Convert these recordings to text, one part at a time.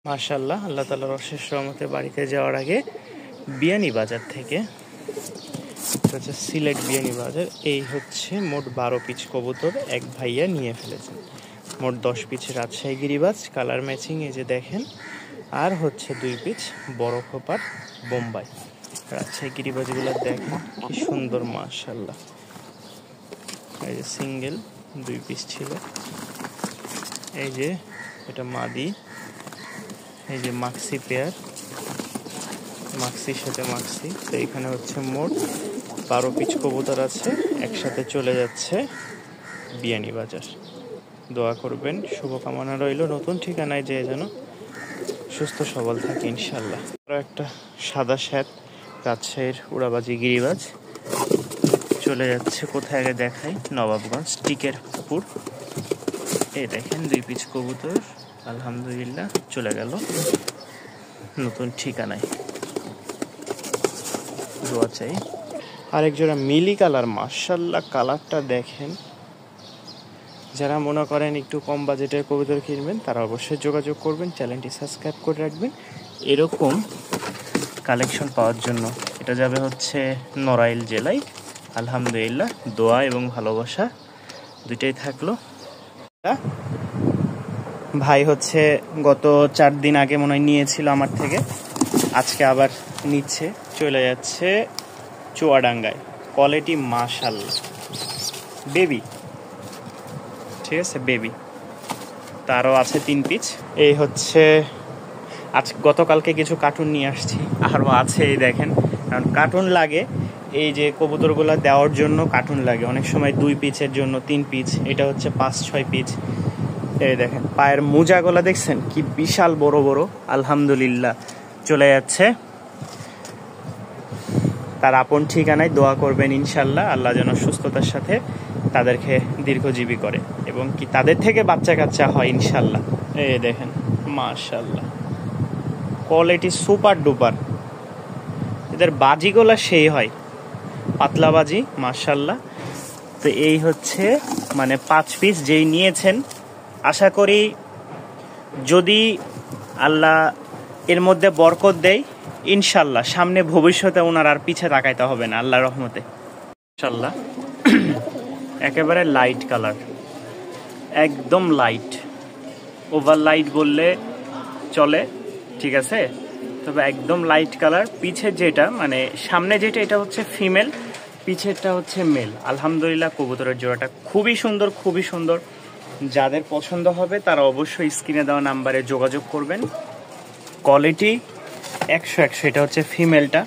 মাশাআল্লাহ, আল্লাহ তাআলার অশেষ রহমতে বাড়িতে যাওয়ার আগে বিয়ানী বাজার থেকে, হচ্ছে সিলেট বিয়ানী বাজার, এই হচ্ছে মোট 12 পিস কবুতর এক ভাইয়া নিয়ে ফেলেছেন। মোট 10 পিস রাজশাহী গিরিবাজ কালার ম্যাচিং, এই যে দেখেন, আর হচ্ছে 2 পিস বড় খোপার বোম্বাই। রাজশাহী গিরিবাজগুলো দেখেন কি সুন্দর, মাশাআল্লাহ। এই যে সিঙ্গেল 2 পিস ছিল, এই যে এটা মাদি, এই যে মাক্সি পেয়ার, মাক্সির সাথে মাক্সি। তো এখানে হচ্ছে মোট 12 পিস কবুতর আছে, একসাথে চলে যাচ্ছে বিয়ানী বাজার। দোয়া করবেন, শুভকামনা রইল। নতুন ঠিকানায় যেয়ে যেন সুস্থ সবল থাকে ইনশাল্লাহ। আরও একটা সাদা শ্যাত রাজশাহীর উড়াবাজি গিরিবাজ চলে যাচ্ছে কোথায় আগে দেখাই, নবাবগঞ্জ টিকের পুকুর। এই দেখেন 2 পিস কবুতর আলহামদুলিল্লাহ চলে গেল নতুন ঠিকানায়। দোয়া চাই। আরেক জোড়া মিলি কালার, মাশাআল্লাহ কালারটা দেখেন। যারা মনে করেন একটু কম বাজেটের কবুতর কিনবেন তারা অবশ্যই যোগাযোগ করবেন, চ্যানেলটি সাবস্ক্রাইব করে রাখবেন এরকম কালেকশন পাওয়ার জন্য। এটা যাবে হচ্ছে নড়াইল জেলায়। আলহামদুলিল্লাহ, দোয়া এবং ভালোবাসা দুইটাই থাকলো। ভাই হচ্ছে গত 4 দিন আগে মনে হয় নিয়েছিল আমার থেকে, আজকে আবার নিচ্ছে, চলে যাচ্ছে চুয়াডাঙ্গায়। কোয়ালিটি মাশাআল্লাহ, বেবি, ঠিক আছে, বেবি। তারও আছে 3 পিস। এই হচ্ছে আজ গতকালকে কিছু কার্টুন নিয়ে আসছি, আরও আছে। এই দেখেন, কারণ কার্টুন লাগে, এই যে কবুতরগুলো দেওয়ার জন্য কার্টুন লাগে, অনেক সময় 2 পিসের জন্য 3 পিস, এটা হচ্ছে 5-6 পিস। এই দেখেন পায়ের মোজাগুলা দেখছেন কি বিশাল বড় বড়। আলহামদুলিল্লাহ চলে যাচ্ছে তার আপন ঠিকানায়। দোয়া করবেন ইনশাল্লাহ, আল্লাহ যেন সুস্থতার সাথে তাদেরকে দীর্ঘজীবী করে এবং কি তাদের থেকে বাচ্চা কাচ্চা হয় ইনশাল্লাহ। এই দেখেন মাশাআল্লাহ, কোয়ালিটি সুপার ডুপার। এদের বাজিগুলা সেই হয়, পাতলা বাজি মাশাআল্লাহ। তো এই হচ্ছে মানে 5 পিস যেই নিয়েছেন, আশা করি যদি আল্লাহ এর মধ্যে বরকত দেয় ইনশাল্লাহ সামনে ভবিষ্যতে ওনার আর পিছে তাকাইতে হবে না আল্লাহর রহমতে ইনশাল্লাহ। একেবারে লাইট কালার, একদম লাইট, ওভার লাইট বললে চলে, ঠিক আছে, তবে একদম লাইট কালার। পিছে যেটা মানে সামনে যেটা, এটা হচ্ছে ফিমেল, পিছেরটা হচ্ছে মেল। আলহামদুলিল্লাহ কবুতরের জোড়াটা খুবই সুন্দর, খুবই সুন্দর। যাদের পছন্দ হবে তারা অবশ্যই স্ক্রিনে দেওয়া নাম্বারে যোগাযোগ করবেন। কোয়ালিটি 100-100। এটা হচ্ছে ফিমেলটা,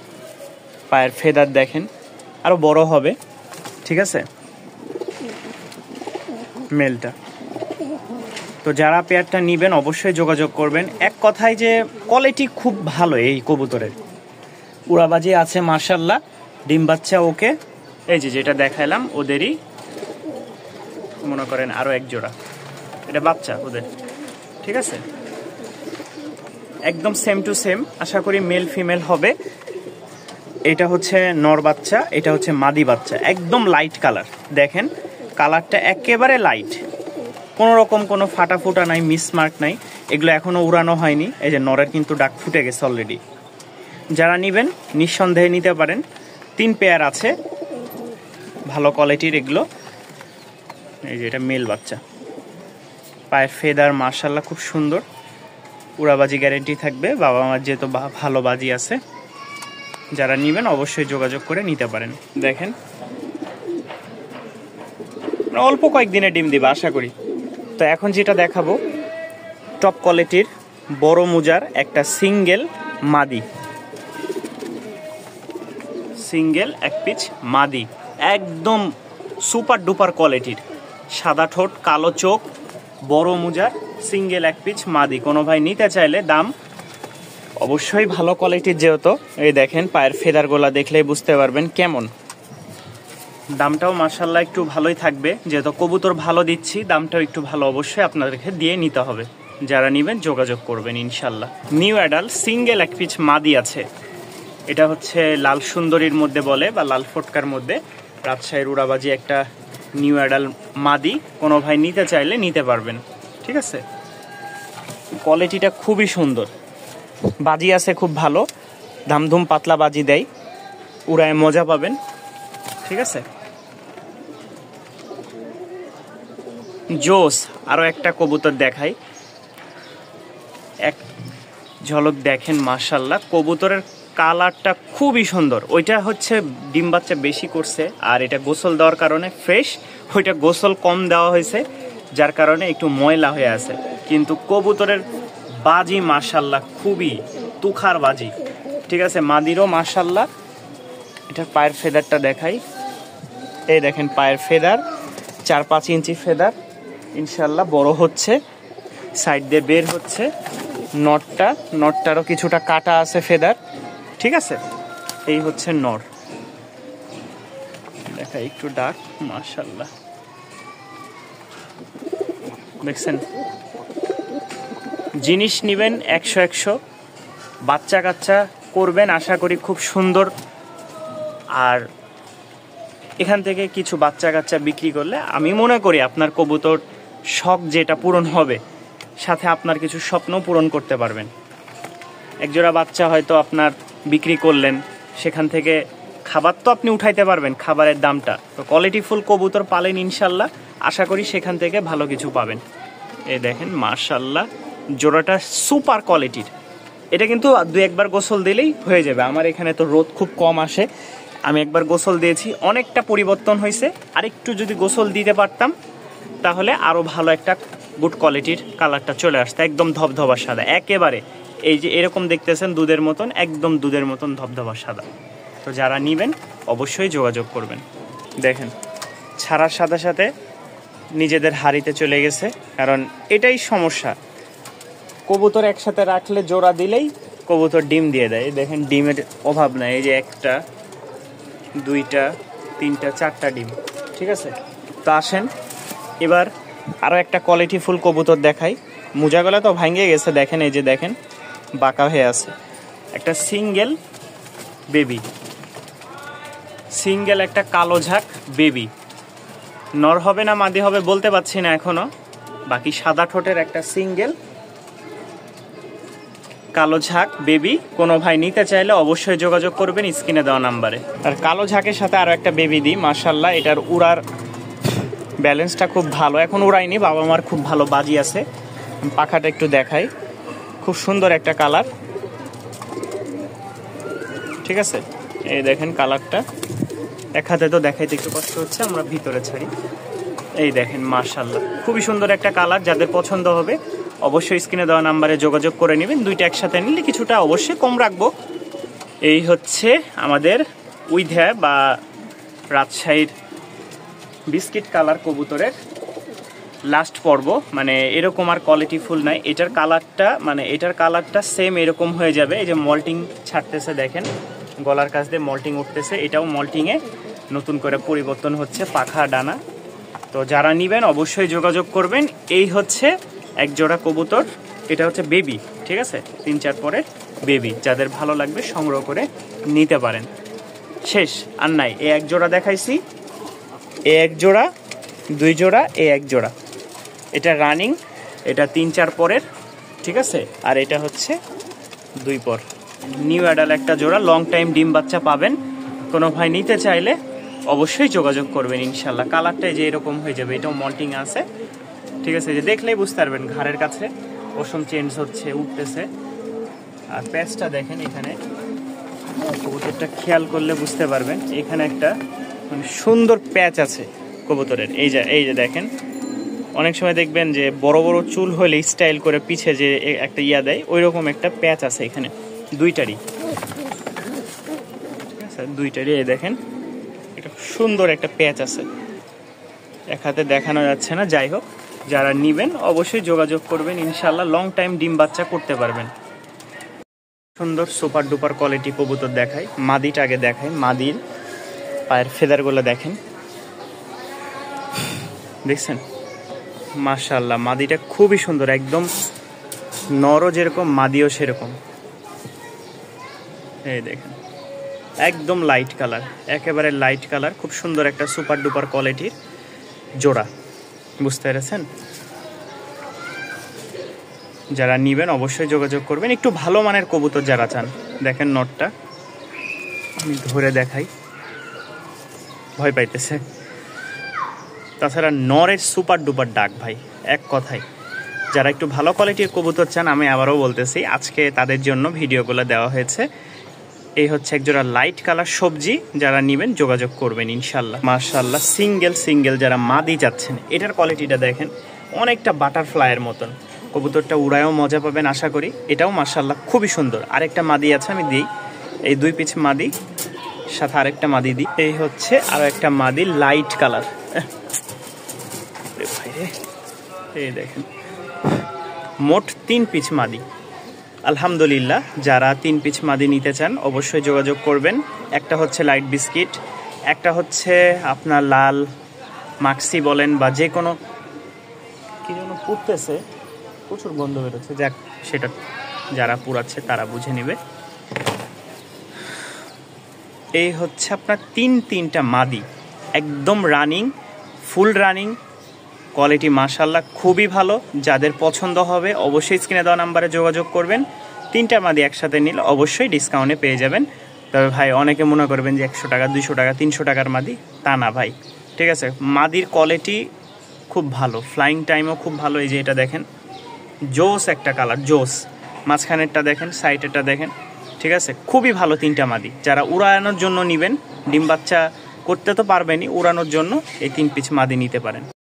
পায়ের ফেদার দেখেন, আরও বড় হবে, ঠিক আছে, মেলটা। তো যারা পেয়ারটা নেবেন অবশ্যই যোগাযোগ করবেন। এক কথায় যে কোয়ালিটি খুব ভালো এই কবুতরের। উড়াবাজি আছে মাশাআল্লাহ, ডিম বাচ্চা ওকে। এই যে যেটা দেখাইলাম ওদেরই মনে করেন আরও এক জোড়া, এটা বাচ্চা ওদের, ঠিক আছে, একদম সেম টু সেম। আশা করি মেল ফিমেল হবে। এটা হচ্ছে নর বাচ্চা, এটা হচ্ছে মাদি বাচ্চা। একদম লাইট কালার, দেখেন কালারটা একেবারে লাইট, কোনো রকম কোনো ফাটা ফুটা নাই, মিসমার্ক নাই। এগুলো এখনো উড়ানো হয়নি। এই যে নরের কিন্তু ডাক ফুটে গেছে অলরেডি। যারা নেবেন নিঃসন্দেহে নিতে পারেন। 3 পেয়ার আছে, ভালো কোয়ালিটির এগুলো। এই যে এটা মেল বাচ্চা, পায়ের ফেদার মাশাআল্লাহ খুব সুন্দর। উড়াবাজি গ্যারেন্টি থাকবে, বাবা মার যেহেতু ভালো বাজি আছে। যারা নেবেন অবশ্যই যোগাযোগ করে নিতে পারেন। দেখেন অল্প কয়েকদিনে ডিম দিবে আশা করি। তো এখন যেটা দেখাবো টপ কোয়ালিটির বড় মুজার একটা সিঙ্গেল মাদি, সিঙ্গেল 1 পিস মাদি, একদম সুপার ডুপার কোয়ালিটির, সাদা ঠোঁট, কালো চোখ, বড় মুজার, সিঙ্গেল 1 পিস মাদি। কোনো ভাই নিতে চাইলে দাম অবশ্যই ভালো কোয়ালিটির, যেহেতু এই দেখেন পায়ের ফেদারগুলা দেখলেই বুঝতে পারবেন কেমন। দামটাও মাশাআল্লাহ একটু ভালোই থাকবে, যেহেতু কবুতর ভালো দিচ্ছি, দামটাও একটু ভালো অবশ্যই আপনাদেরকে দিয়ে নিতে হবে। যারা নেবেন যোগাযোগ করবেন ইনশাল্লাহ। নিউ অ্যাডাল্ট সিঙ্গেল 1 পিস মাদি আছে। এটা হচ্ছে লাল সুন্দরীর মধ্যে বলে বা লাল ফটকার মধ্যে রাজশাহীর উড়াবাজি একটা নিউ অ্যাডাল্ট মাদি। কোনো ভাই নিতে চাইলে নিতে পারবেন, ঠিক আছে। কোয়ালিটিটা খুবই সুন্দর। বাজি আছে খুব ভালো, ধামধুম পাতলা বাজি দেয়, উড়ায় মজা পাবেন। ঠিক আছে, জোস। আরো একটা কবুতর দেখাই, এক ঝলক দেখেন। মাশাল্লাহ, কবুতরের কালারটা খুবই সুন্দর। ওইটা হচ্ছে ডিম বাচ্চা বেশি করছে, আর এটা গোসল দেওয়ার কারণে ফ্রেশ। ওইটা গোসল কম দেওয়া হয়েছে, যার কারণে একটু ময়লা হয়ে আছে। কিন্তু কবুতরের বাজি মাশাল্লাহ খুবই তুখার বাজি। ঠিক আছে, মাদিরও মাশাল্লাহ। এটার পায়ের ফেদারটা দেখাই, এই দেখেন পায়ের ফেদার 4-5 ইঞ্চি ফেদার, ইনশাল্লাহ বড় হচ্ছে, সাইড দিয়ে বের হচ্ছে। নটটারও কিছুটা কাটা আছে ফেদার। ঠিক আছে, এই হচ্ছে নর। দেখা একটু ডাক, মাশাল্লাহ দেখছেন। জিনিস নিবেন 100 বাচ্চা কাচ্চা করবেন, আশা করি খুব সুন্দর। আর এখান থেকে কিছু বাচ্চা কাচ্চা বিক্রি করলে আমি মনে করি আপনার কবুতর শখ যেটা পূরণ হবে, সাথে আপনার কিছু স্বপ্ন পূরণ করতে পারবেন। একজোড়া বাচ্চা হয়তো আপনার বিক্রি করলেন, সেখান থেকে খাবার তো আপনি উঠাইতে পারবেন, খাবারের দামটা তো। কোয়ালিটিফুল কবুতর পালেন ইনশাল্লাহ, আশা করি সেখান থেকে ভালো কিছু পাবেন। এই দেখেন মাশাল্লাহ, জোড়াটা সুপার কোয়ালিটির। এটা কিন্তু 2-1 গোসল দিলেই হয়ে যাবে। আমার এখানে তো রোদ খুব কম আসে, আমি একবার গোসল দিয়েছি, অনেকটা পরিবর্তন হয়েছে। আরেকটু যদি গোসল দিতে পারতাম তাহলে আরও ভালো একটা গুড কোয়ালিটির কালারটা চলে আসতো, একদম ধবধবা সাদা একেবারে। এই যে এরকম দেখতেছেন দুধের মতন, একদম দুধের মতন ধবধবা সাদা। তো যারা নেবেন অবশ্যই যোগাযোগ করবেন। দেখেন ছাড়ার সাথে সাথে নিজেদের হাড়িতে চলে গেছে, কারণ এটাই সমস্যা। কবুতর একসাথে রাখলে জোড়া দিলেই কবুতর ডিম দিয়ে দেয়। দেখেন ডিমের অভাব নাই, এই যে 1টা 2টা 3টা 4টা ডিম। ঠিক আছে, তো আসেন এবার আরও একটা কোয়ালিটিফুল কবুতর দেখাই। মুজাগলা তো ভাঙিয়ে গেছে, দেখেন এই যে দেখেন বাঁকা হয়ে আছে। একটা সিঙ্গেল বেবি, সিঙ্গেল একটা কালো ঝাঁক বেবি। নর হবে না মাদি হবে বলতে পারছি না এখনো। বাকি সাদা ঠোঁটের একটা সিঙ্গেল কালো ঝাঁক বেবি। কোনো ভাই নিতে চাইলে অবশ্যই যোগাযোগ করবেন স্ক্রিনে দেওয়া নাম্বারে। আর কালো ঝাঁকের সাথে আরও একটা বেবি দিই। মাশাল্লাহ, এটার উড়ার ব্যালেন্সটা খুব ভালো, এখন উড়াইনি, বাবা মার খুব ভালো বাজি আছে। পাখাটা একটু দেখাই, খুব সুন্দর একটা কালার। ঠিক আছে, এই দেখেন কালারটা, এক হাতে তো দেখাইতে একটু কষ্ট হচ্ছে, আমরা ভিতরে ছাড়ি। এই দেখেন মাশাল্লাহ, খুবই সুন্দর একটা কালার। যাদের পছন্দ হবে অবশ্যই স্ক্রিনে দেওয়া নাম্বারে যোগাযোগ করে নেবেন। দুইটা একসাথে নিলে কিছুটা অবশ্যই কম রাখবো। এই হচ্ছে আমাদের উইধা বা রাজশাহীর বিস্কিট কালার কবুতরের লাস্ট পর্ব। মানে এরকম আর কোয়ালিটি ফুল নাই। এটার কালারটা সেম এরকম হয়ে যাবে। এই যে মল্টিং ছাড়তেছে দেখেন, গলার কাছ দিয়ে মল্টিং উঠতেছে, এটাও মল্টিংয়ে নতুন করে পরিবর্তন হচ্ছে পাখা ডানা। তো যারা নেবেন অবশ্যই যোগাযোগ করবেন। এই হচ্ছে এক জোড়া কবুতর, এটা হচ্ছে বেবি। ঠিক আছে, 3-4 পরের বেবি। যাদের ভালো লাগবে সংগ্রহ করে নিতে পারেন। শেষ আর নাই, এই এক জোড়া দেখাইছি, এ এক জোড়া, 2 জোড়া, এ এক জোড়া। এটা রানিং, এটা 3-4 পরের। ঠিক আছে, আর এটা হচ্ছে 2 পর। নিউ অ্যাডাল একটা জোড়া, লং টাইম ডিম বাচ্চা পাবেন। কোনো ভাই নিতে চাইলে অবশ্যই যোগাযোগ করবেন ইনশাল্লাহ। কালারটাই যে এরকম হয়ে যাবে, এটাও মল্টিং আছে। ঠিক আছে, যে দেখলেই বুঝতে পারবেন ঘাড়ের কাছে পশম চেঞ্জ হচ্ছে, উঠতেছে। আর প্যাচটা দেখেন, এখানে কবুতরটা খেয়াল করলে বুঝতে পারবেন, এখানে একটা মানে সুন্দর প্যাচ আছে কবুতরের। এই যে দেখেন, অনেক সময় দেখবেন যে বড় বড় চুল হলে স্টাইল করে পিছে যে একটা ইয়া দেয়, ওই রকম একটা প্যাচ আছে এখানে দুইটারই। ঠিক আছে, দুইটারই এই দেখেন একটা সুন্দর একটা প্যাচ আছে, এক হাতে দেখানো যাচ্ছে না। যাই হোক, যারা নেবেন অবশ্যই যোগাযোগ করবেন ইনশাল্লাহ, লং টাইম ডিম বাচ্চা করতে পারবেন। সুন্দর সুপার ডুপার কোয়ালিটি কবুতর দেখাই। মাদিটা আগে দেখাই, মাদির পায়ের ফেদারগুলো দেখেন, দেখছেন মাশাআল্লাহ। মাদিটা খুবই সুন্দর, একদম নরও যেরকম মাদিও সেরকম। এই দেখেন একদম লাইট কালার, একেবারে লাইট কালার, খুব সুন্দর একটা সুপার ডুপার কোয়ালিটির জোড়া। বুঝতে পেরেছেন? যারা নেবেন অবশ্যই যোগাযোগ করবেন। একটু ভালো মানের কবুতর যারা চান, দেখেন নটটা আমি ধরে দেখাই, ভয় পাইতেছে। তাছাড়া নরের সুপার ডুপার ডাক ভাই, এক কথায় যারা একটু ভালো কোয়ালিটির কবুতর চান, আমি আবারও বলতেছি আজকে তাদের জন্য ভিডিওগুলো দেওয়া হয়েছে। এই হচ্ছে একজোড়া লাইট কালার সবজি, যারা নেবেন যোগাযোগ করবেন ইনশাল্লাহ। মাশাল্লাহ সিঙ্গেল যারা মাদি চাচ্ছেন, এটার কোয়ালিটিটা দেখেন অনেকটা বাটারফ্লাইয়ের মতন। কবুতরটা উড়ায়ও মজা পাবেন আশা করি। এটাও মাশাল্লাহ খুবই সুন্দর। আরেকটা মাদি আছে, আমি দিই এই 2 পিস মাদি, সাথে আরেকটা মাদি দিই। এই হচ্ছে আরো একটা মাদি লাইট কালার। এই দেখেন মোট 3 পিস মাদি। আলহামদুলিল্লাহ, যারা 3 পিস মাদি নিতে চান অবশ্যই যোগাযোগ করবেন। একটা হচ্ছে লাইট বিস্কিট, একটা হচ্ছে আপনার লাল মাক্সি বলেন বা যে কোনো, কি যেন পুড়তেছে, প্রচুর গন্ধ বেরোচ্ছে, যাক সেটা যারা পুড়াচ্ছে তারা বুঝে নেবে। এই হচ্ছে আপনার 3টা মাদি, একদম রানিং, ফুল রানিং, কোয়ালিটি মাশাল্লাহ খুবই ভালো। যাদের পছন্দ হবে অবশ্যই স্ক্রিনে দেওয়া নাম্বারে যোগাযোগ করবেন। 3টা মাদি একসাথে নিলে অবশ্যই ডিসকাউন্টে পেয়ে যাবেন। তবে ভাই অনেকে মনে করবেন যে 100 টাকা 200 টাকা 300 টাকার মাদি, তা না ভাই, ঠিক আছে। মাদির কোয়ালিটি খুব ভালো, ফ্লাইং টাইমও খুব ভালো। এই যে এটা দেখেন জোস একটা কালার, জোস। মাঝখানেরটা দেখেন, সাইডেরটা দেখেন, ঠিক আছে, খুবই ভালো 3টা মাদি। যারা উড়ানোর জন্য নেবেন, ডিম বাচ্চা করতে তো পারবেনই, উড়ানোর জন্য এই 3 পিস মাদি নিতে পারেন।